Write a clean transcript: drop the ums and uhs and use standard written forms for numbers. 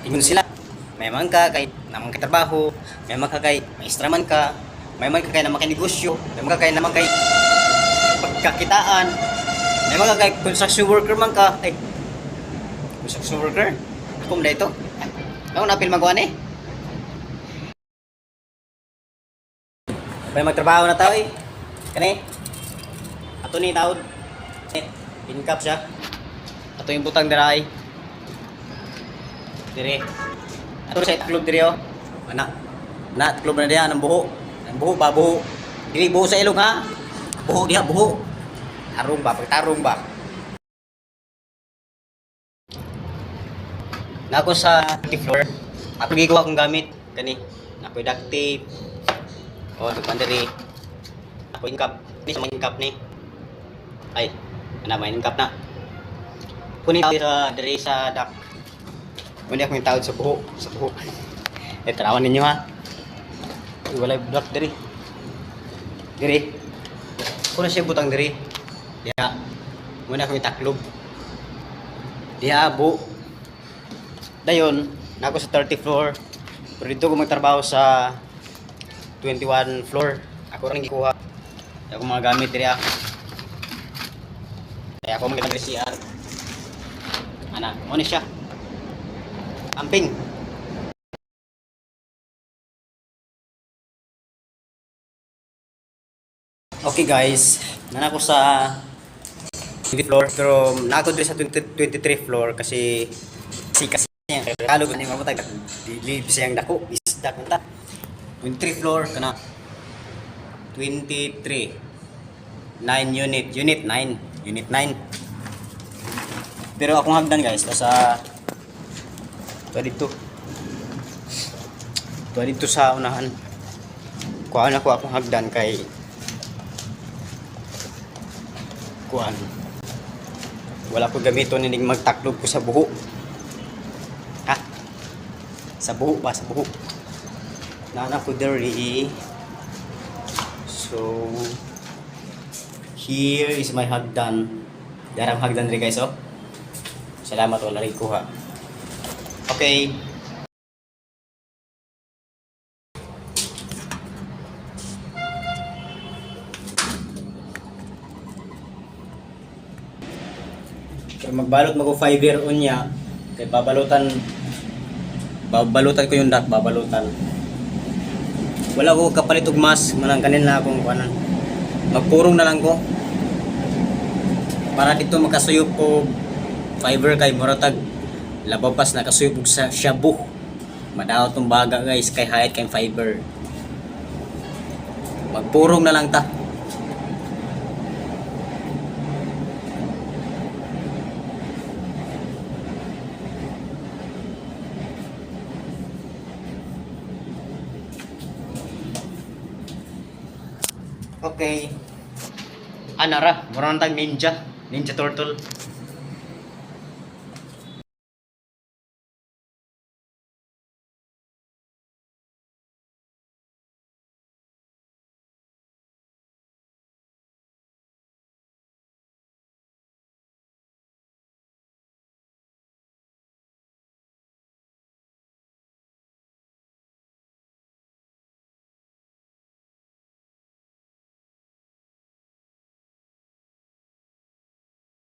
ingon sila. May man ka kay naman kay trabaho, may man ka kay maestra man ka, may man ka kay naman kay negosyo, may man ka kay naman kay pagkakitaan, may man ka kay construction worker man ka. Ay, construction worker? Ako mo dito. Ako napil magawa ni. May magtrabaho na tao eh. Kani? Ato ni taod. Pinkap siya. Ato yung butang diray. Dire. Ato sa itlog dire oh. Anak. Na itlog na diha ng buho. Ang buho ba buho. Dili buho sa ilong ha. Buho diha buho. Tarong ba, pagtarong ba. Na ako sa floor. Ako gigawa akong gamit kani. Ako duct tape. Oh, dupan dire. Ako ingkap. Ni sa ingkap ni. Ay, ana may ingkap na. Kunin sa dire sa duct. Muna akong tawad sa buho. Sa buho. Tarawan ninyo ha. Wala duct dire. Dire. Kuna siya butang dire. Diha. Muna akong taklob. Diha buho. Dayon, na ako sa 30th floor. Pero dito ko magtrabaho sa 21 floor. Ako rin gikuha. Ako mga gamit diri ako. Kaya ako magandang CR. Ana, mo ni siya. Amping. Okay guys, na ako sa 20 floor pero na ako diri sa 23 floor kasi kasi kalog ni mamutag dili bisayang dako isda kunta 23 floor kana 23 9 unit 9 pero akong hagdan guys sa dito sa unahan kuan ako akong hagdan kay kuan wala ko gamiton ning magtaklob ko sa buho ha sa buho nana ko diri so here is my hagdan darang hagdan rin guys oh salamat wala rin kuha okay magbalot mago fiber unya kay babalutan ko yung duct babalutan wala ko kapalit og mas manang kanin na akong kuanan magpurong na lang ko para dito makasuyop ko fiber kay moratag labapas na kasuyop og sa shabu madaot tong baga guys kay hayat kay fiber magpurong na lang ta. Okay. Anara, murang tag ninja turtle.